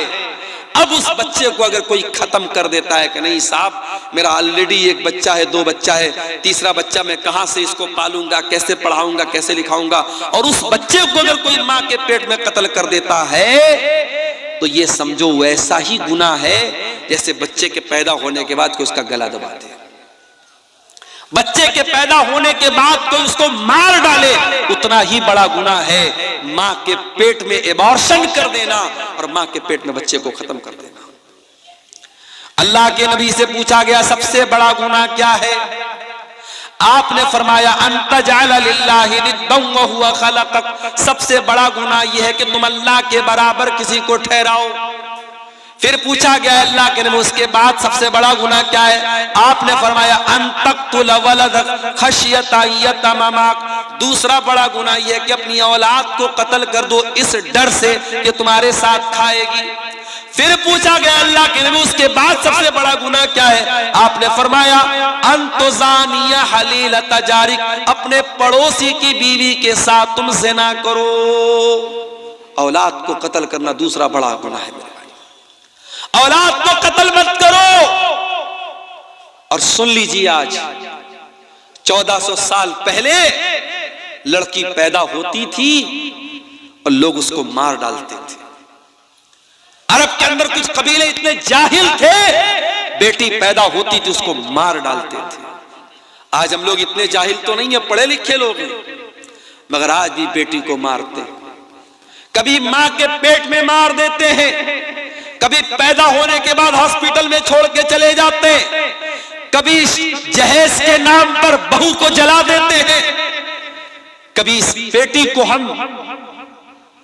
अब उस बच्चे को अगर कोई खत्म कर देता है कि नहीं साहब मेरा ऑलरेडी एक बच्चा है, 2 बच्चा है, तीसरा बच्चा मैं कहां से इसको पालूंगा, कैसे पढ़ाऊंगा, कैसे लिखाऊंगा, और उस बच्चे को अगर कोई मां के पेट में कत्ल कर देता है, तो ये समझो वैसा ही गुनाह है जैसे बच्चे के पैदा होने के बाद कोई उसका गला दबा दे, बच्चे के पैदा होने के बाद कोई उसको मार डाले, उतना ही बड़ा गुनाह है मां के पेट में एबॉर्शन कर देना और मां के पेट में बच्चे को खत्म कर देना। अल्लाह के नबी से पूछा गया सबसे बड़ा गुनाह क्या है? आपने फरमाया अंतजअल लिल्लाहि निद्दन व हुवा खलक़क, सबसे बड़ा गुनाह यह है कि तुम अल्लाह के बराबर किसी को ठहराओ। फिर पूछा गया अल्लाह के नबी उसके बाद सबसे बड़ा गुनाह क्या है? आपने फरमाया अन तक़्तुल वलदक खशियता यतममक, दूसरा बड़ा गुनाह यह है कि अपनी औलाद को कत्ल कर दो इस डर से कि तुम्हारे साथ खाएगी। फिर पूछा गया अल्लाह के नबी उसके बाद सबसे बड़ा गुनाह क्या है? आपने फरमाया अंतुजानिया हलीलत जारिक, अपने पड़ोसी की बीवी के साथ तुम ज़िना करो। औलाद को कत्ल करना दूसरा बड़ा गुनाह है मेरे भाई, औलाद को कत्ल मत करो। और सुन लीजिए आज 1400 साल पहले लड़की पैदा होती थी और लोग उसको मार डालते थे। अरब के अंदर कुछ कबीले इतने जाहिल थे, बेटी पैदा होती थी उसको मार डालते थे। आज हम लोग इतने जाहिल तो नहीं है, पढ़े लिखे लोग हैं, मगर आज भी बेटी को मारते हैं। कभी मां के पेट में मार देते हैं, कभी पैदा होने के बाद हॉस्पिटल में छोड़ के चले जाते हैं, कभी जहेज के नाम पर बहू को जला देते हैं, कभी इस बेटी को हम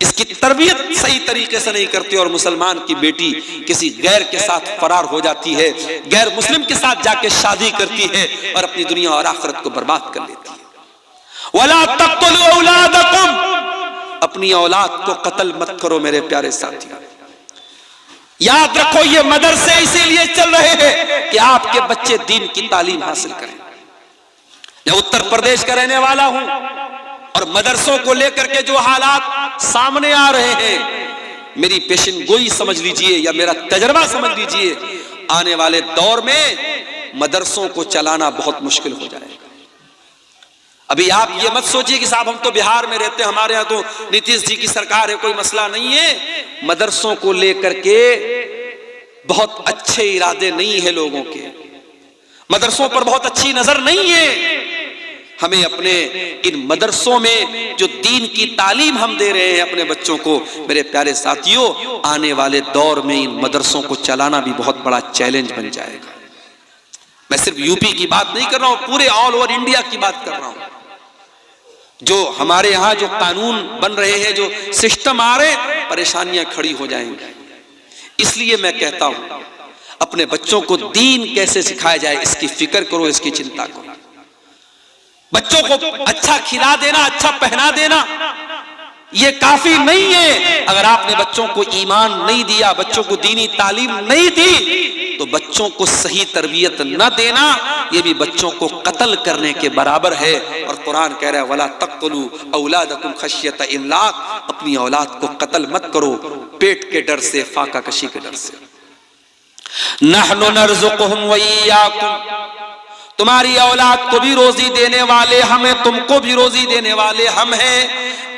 इसकी तरबियत सही तरीके से नहीं करते और मुसलमान की बेटी किसी गैर के साथ फरार हो जाती है, गैर मुस्लिम के साथ जाके शादी करती है और अपनी दुनिया और आखिरत को बर्बाद कर लेती है। वला तक़्तुलू औलादकुम, अपनी औलाद को कत्ल मत करो मेरे प्यारे साथियों। याद रखो ये मदरसे इसीलिए चल रहे हैं कि आपके बच्चे दीन की तालीम हासिल करें। मैं उत्तर प्रदेश का रहने वाला हूं और मदरसों को लेकर के जो हालात सामने आ रहे हैं, मेरी पेशन गोई समझ लीजिए या मेरा तजर्बा समझ लीजिए, आने वाले दौर में मदरसों को चलाना बहुत मुश्किल हो जाएगा। अभी आप ये मत सोचिए कि साहब हम तो बिहार में रहते हैं, हमारे यहाँ तो नीतीश जी की सरकार है, कोई मसला नहीं है। मदरसों को लेकर के बहुत अच्छे इरादे नहीं है लोगों के, मदरसों पर बहुत अच्छी नजर नहीं है। हमें अपने इन मदरसों में जो दीन की तालीम हम दे रहे हैं अपने बच्चों को, मेरे प्यारे साथियों, आने वाले दौर में इन मदरसों को चलाना भी बहुत बड़ा चैलेंज बन जाएगा। मैं सिर्फ यूपी की बात नहीं कर रहा हूं, पूरे ऑल ओवर इंडिया की बात कर रहा हूं। जो हमारे यहां जो कानून बन रहे हैं, जो सिस्टम आ रहे, परेशानियां खड़ी हो जाएंगी। इसलिए मैं कहता हूं अपने बच्चों को दीन कैसे सिखाया जाए इसकी फिक्र करो, इसकी चिंता करो। बच्चों को अच्छा खिला देना, अच्छा पहना देना ये काफी नहीं है। अगर आपने बच्चों को ईमान नहीं दिया, बच्चों को दीनी तालीम नहीं दी, तो बच्चों को सही तरबियत न देना ये भी बच्चों को कत्ल करने के बराबर है। और कुरान कह रहा है वला तक़्तुलू औलादकुम खशियत इमलाक, अपनी औलाद को कत्ल मत करो पेट के डर से, फाका कशी के डर से। नहनु नर्ज़ुकुहुम व इय्याकुम, तुम्हारी औलाद को भी रोजी देने वाले हम हैं, तुमको भी रोजी देने वाले हम हैं।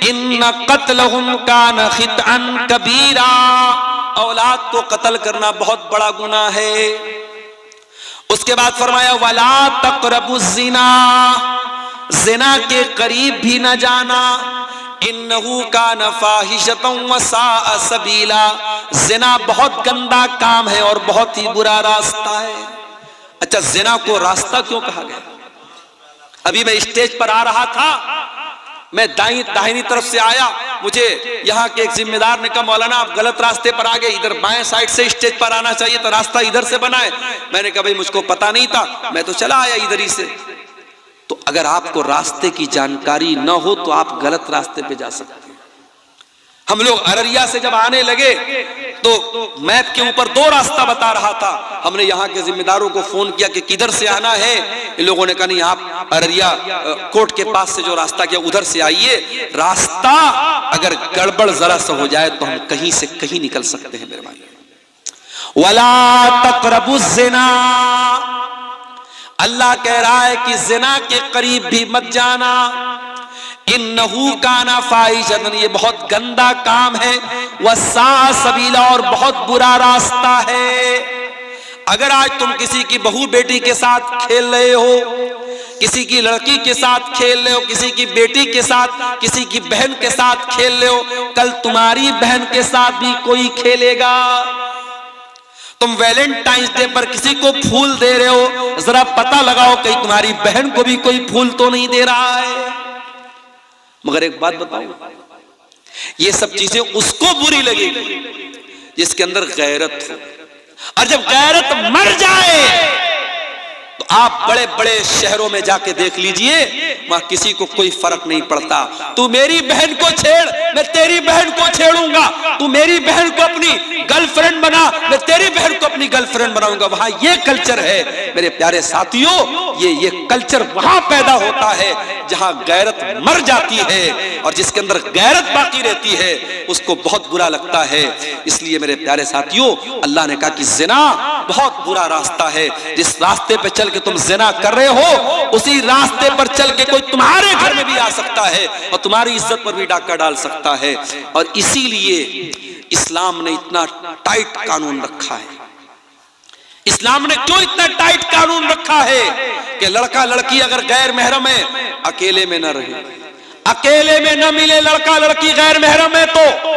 इन्न क़त्लहुम कान ख़ितअन कबीरा, औलाद को कत्ल करना बहुत बड़ा गुनाह है। उसके बाद फरमाया वला तक़रबु ज़िना, ज़िना के करीब भी न जाना। इन्नहु कान फ़ाहिशतन व साअ सबीला, ज़िना बहुत गंदा काम है और बहुत ही बुरा रास्ता है। अच्छा, जिना को रास्ता क्यों कहा गया? अभी मैं स्टेज पर आ रहा था मैं दाहिनी तरफ से आया, मुझे यहाँ के एक जिम्मेदार ने कहा मौलाना आप गलत रास्ते पर आ गए, इधर बाएं साइड से स्टेज पर आना चाहिए था, रास्ता इधर से बना है। मैंने कहा भाई मुझको पता नहीं था, मैं तो चला आया इधर ही से। तो अगर आपको रास्ते की जानकारी न हो तो आप गलत रास्ते पे जा सकते हैं। हम लोग अररिया से जब आने लगे तो मैप के ऊपर 2 रास्ता बता रहा था। हमने यहाँ के जिम्मेदारों को फोन किया कि किधर से आना है। इन लोगों ने कहा नहीं आप अररिया कोर्ट के पास से जो रास्ता किया उधर से आइए। रास्ता अगर गड़बड़ जरा सा हो जाए तो हम कहीं से कहीं निकल सकते हैं मेरे भाई। वला तक़रबुज़ ज़िना, अल्लाह कह रहा है कि ज़िना के करीब भी मत जाना। इन्नहू काना फाहिशतन, ये बहुत गंदा काम है। वस्सा सबीला, और बहुत बुरा रास्ता है। अगर आज तुम किसी की बहू बेटी के साथ खेल रहे हो, किसी की लड़की के साथ खेल रहे हो, किसी की बेटी के साथ, किसी की बहन के साथ खेल रहे हो, कल तुम्हारी बहन के साथ भी कोई खेलेगा। तुम वैलेंटाइंस डे पर किसी को फूल दे रहे हो, जरा पता लगाओ कहीं तुम्हारी बहन को भी कोई फूल तो नहीं दे रहा है। मगर एक बात बताऊं, ये सब चीजें उसको बुरी लगेगी जिसके अंदर गैरत हो। और जब गैरत मर जाए तो आप बड़े बड़े शहरों में जाके देख लीजिए, वहां किसी को कोई फर्क नहीं पड़ता। तू मेरी बहन को छेड़, मैं तेरी बहन को छेड़ूंगा। तू मेरी बहन को अपनी गर्लफ्रेंड बना, मैं तेरी बहन को अपनी गर्लफ्रेंड बनाऊंगा। वहां ये कल्चर है मेरे प्यारे साथियों। ये कल्चर वहां पैदा होता है जहां गैरत मर जाती है, और जिसके अंदर गैरत बाकी रहती है उसको बहुत बुरा लगता है। इसलिए मेरे प्यारे साथियों, अल्लाह ने कहा कि ज़िना बहुत बुरा रास्ता है। जिस रास्ते पे चल के तुम ज़िना कर रहे हो, उसी रास्ते पर चल के कोई तुम्हारे घर में भी आ सकता है और तुम्हारी इज्जत पर भी डाका डाल सकता है। और इसीलिए इस्लाम ने इतना टाइट कानून रखा है। इस्लाम ने क्यों इतना टाइट कानून रखा है कि लड़का लड़की अगर गैर महरम है अकेले में न रहे, अकेले में न मिले लड़का लड़की गैर महरम है। तो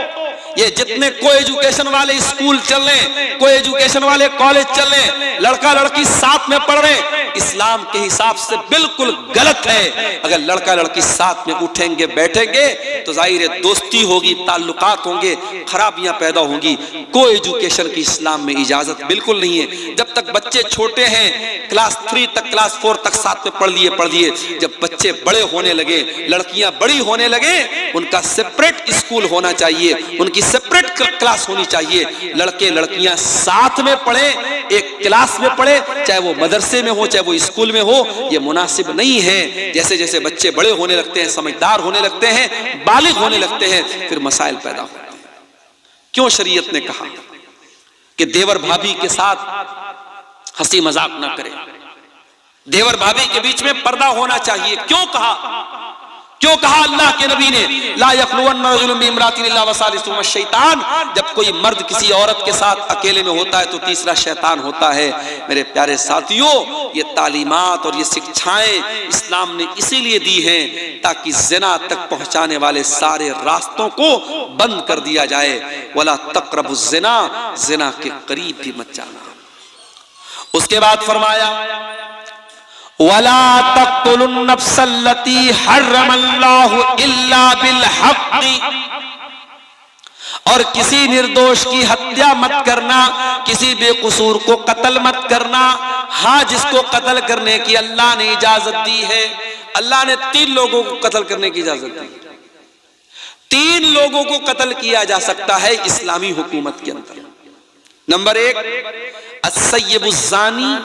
ये जितने को एजुकेशन वाले स्कूल चल रहे, को एजुकेशन वाले कॉलेज चल रहे, लड़का लड़की साथ में पढ़ रहे, इस्लाम के हिसाब से बिल्कुल गलत है। अगर लड़का लड़की साथ में उठेंगे बैठेंगे तो जाहिर है दोस्ती होगी, ताल्लुकात होंगे, खराबियां पैदा होंगी। को एजुकेशन की इस्लाम में इजाजत बिल्कुल नहीं है। जब तक बच्चे छोटे हैं, क्लास 3 तक क्लास 4 तक साथ में पढ़ लिए। जब बच्चे बड़े होने लगे, लड़कियां बड़ी होने लगे, उनका सेपरेट स्कूल होना चाहिए, उनकी सेपरेट क्लास होनी चाहिए। लड़के लड़कियां साथ में पढ़े, एक क्लास में पढ़े, चाहे वो मदरसे में हो चाहे वो स्कूल में हो। ये मुनासिब नहीं है। जैसे जैसे बच्चे बड़े होने लगते हैं, समझदार होने लगते हैं, बालिग होने लगते हैं, फिर मसाइल पैदा होते हैं। क्यों शरीयत ने कहा कि देवर भाभी के साथ हंसी मजाक ना करें, देवर भाभी के बीच में पर्दा होना चाहिए? क्यों कहा? क्यों कहा अल्लाह के नबी ने ला यखलुवन्ना रजुलुन बिइम्रातिन इल्ला वसालिसुहुमा शैतान? जब कोई मर्द किसी औरत के साथ अकेले में होता है तो तीसरा शैतान होता है। मेरे प्यारे साथियों, ये तालीमात और ये शिक्षाएं इस्लाम ने इसीलिए दी हैं ताकि ज़िना तक पहुंचाने वाले सारे रास्तों को बंद कर दिया जाए। वला तक़रबुज़ ज़िना, ज़िना के करीब भी मत जाना। उसके बाद फरमाया वला तक़्तुलुन नफ्सल्लती हर्रमल्लाहु इल्ला बिल हक़्क़ि, और किसी निर्दोष की हत्या मत करना, किसी बेकसूर को कत्ल मत करना। हाँ, जिसको कत्ल करने की अल्लाह ने इजाजत दी है। अल्लाह ने 3 लोगों को कत्ल करने की इजाजत दी। 3 लोगों को कत्ल किया जा सकता है इस्लामी हुकूमत के अंदर। नंबर 1 अस्सय्यबुज़्ज़ानी,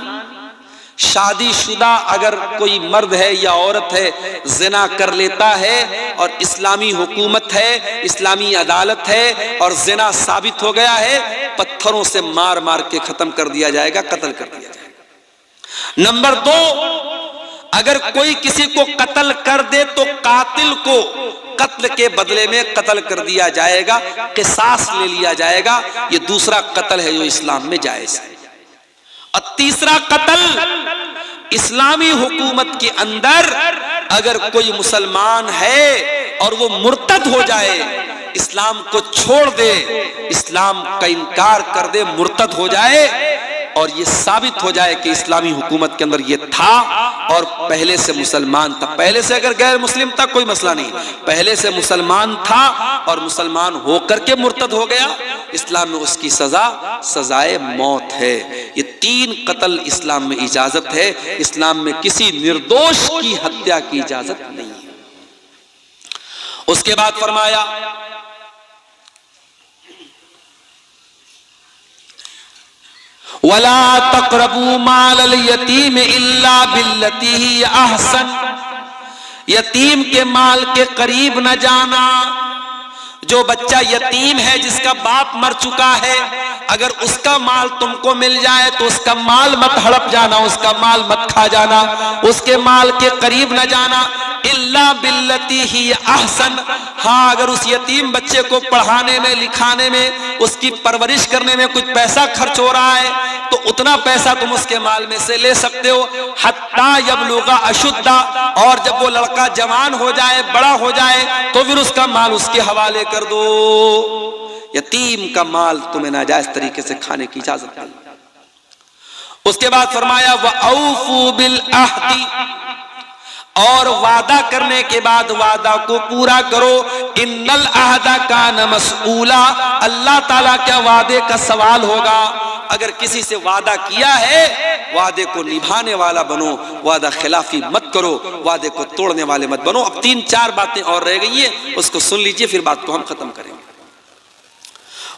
शादीशुदा अगर कोई मर्द है या औरत है ज़िना कर लेता है और इस्लामी हुकूमत है, इस्लामी अदालत है और ज़िना साबित हो गया है, पत्थरों से मार मार के खत्म कर दिया जाएगा, कत्ल कर दिया जाएगा। नंबर 2, अगर कोई किसी को कत्ल कर दे तो कातिल को कत्ल के बदले में कत्ल कर दिया जाएगा, क़िसास ले लिया जाएगा। ये दूसरा कत्ल है जो इस्लाम में जायज़ है। और तीसरा कत्ल, इस्लामी हुकूमत के अंदर अगर कोई मुसलमान है और वो मुर्तद हो जाए, इस्लाम को छोड़ दे, इस्लाम का इनकार कर दे, मुर्तद हो जाए, और ये साबित हो जाए कि इस्लामी हुकूमत के अंदर ये था और पहले से मुसलमान था। पहले से अगर गैर मुस्लिम था कोई मसला नहीं, पहले से मुसलमान था और मुसलमान होकर के मुर्तद हो गया, इस्लाम में उसकी सजा सजाए मौत है। ये 3 कत्ल इस्लाम में इजाजत है। इस्लाम में किसी निर्दोष की हत्या की इजाजत नहीं है। उसके बाद फरमाया वला तक़रबू मालल यतीम इल्ला बिल्लती ही अहसन, यतीम के माल के करीब न जाना। जो बच्चा यतीम है, जिसका बाप मर चुका है, अगर उसका माल तुमको मिल जाए तो उसका माल मत हड़प जाना, उसका माल मत खा जाना, उसके माल के करीब न जाना। इल्ला बिल्लती ही अहसन, हाँ अगर उस यतीम बच्चे को पढ़ाने में, लिखाने में, उसकी परवरिश करने में कुछ पैसा खर्च हो रहा है तो उतना पैसा तुम उसके माल में से ले सकते हो। हत्ता यबलुगा अशुद्धा, और जब वो लड़का जवान हो जाए, बड़ा हो जाए, तो फिर उसका माल उसके हवाले कर दो। यतीम का माल तुम्हें नाजायज तरीके से खाने की इजाजत नहीं। उसके बाद फरमाया व औफू बिल अहदी, और वादा करने के बाद वादा को पूरा करो। इन्नल अहदा कान मसऊला, अल्लाह ताला क्या वादे का सवाल होगा। अगर किसी से वादा किया है, वादे को निभाने वाला बनो, वादा खिलाफी मत करो, वादे को तोड़ने वाले मत बनो। अब 3-4 बातें और रह गई है, उसको सुन लीजिए, फिर बात को हम खत्म करेंगे।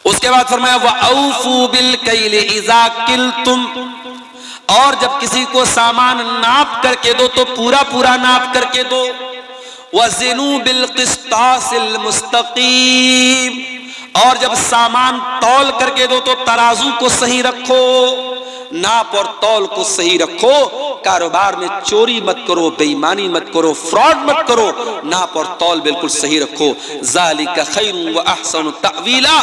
उसके बाद फरमाया व औफू बिल कैल इज़ा किल्तुम, और जब किसी को सामान नाप करके दो तो पूरा पूरा नाप करके दो। वज़िनू बिल क़िस्तासिल मुस्तक़ीम, और जब सामान तौल करके दो तो तराजू को सही रखो, नाप और तौल को सही रखो। कारोबार में चोरी मत करो, बेईमानी मत करो, फ्रॉड मत करो, नाप और तौल बिल्कुल सही रखो। ज़ालिका खैरुन व अहसनु तअवीला,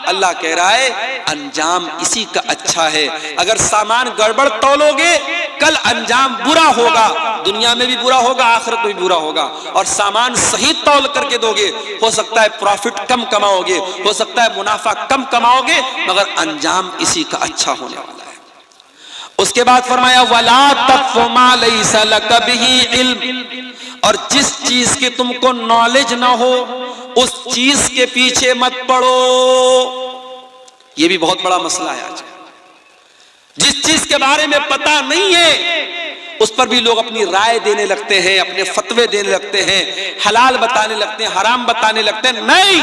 अल्लाह कह रहा है अंजाम इसी का अच्छा है। अगर सामान गड़बड़ तौलोगे कल अंजाम बुरा होगा, दुनिया में भी बुरा होगा, आखिरत में भी बुरा होगा। और सामान सही तौल करके दोगे, हो सकता है प्रॉफिट कम कमाओगे, हो सकता है मुनाफा कम कमाओगे, मगर अंजाम इसी का अच्छा होने वाला है। उसके बाद फरमाया वला तक़फ़ु मा लैसा लक बिही इल्म, और जिस चीज की तुमको नॉलेज ना हो उस चीज के पीछे मत पड़ो। ये भी बहुत बड़ा मसला है आज। जिस चीज के बारे में पता नहीं है उस पर भी लोग अपनी राय देने लगते हैं, अपने फतवे देने लगते हैं, हलाल बताने लगते हैं, हराम बताने लगते हैं। नहीं,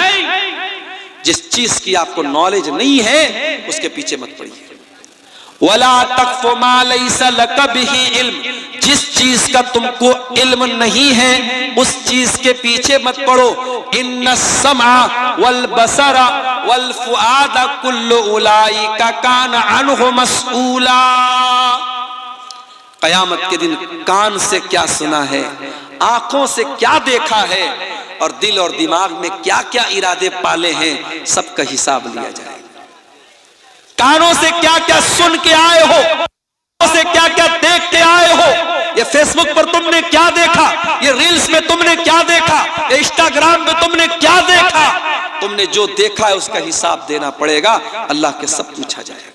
जिस चीज की आपको नॉलेज नहीं है उसके पीछे मत पड़िए। वला तक़फ़ु मा लैसा लक बिही इल्म, जिस चीज का तुमको इल्म नहीं है उस चीज के पीछे मत पड़ो। इन्नस समा वल बसरा वल फुआदा कुल्लु उलाइका कान अन्हु मसऊला, कयामत के दिन कान से क्या सुना है, आंखों से क्या देखा है, और दिल और दिमाग में क्या क्या इरादे पाले हैं, सबका हिसाब लिया जाएगा। कानों से क्या क्या सुन के आए हो, से क्या क्या देख के आए हो, ये फेसबुक पर तुमने क्या देखा, ये रील्स में तुमने क्या देखा, ये इंस्टाग्राम में तुमने क्या देखा, तुमने जो देखा है उसका हिसाब देना पड़ेगा। अल्लाह के सब पूछा जाएगा।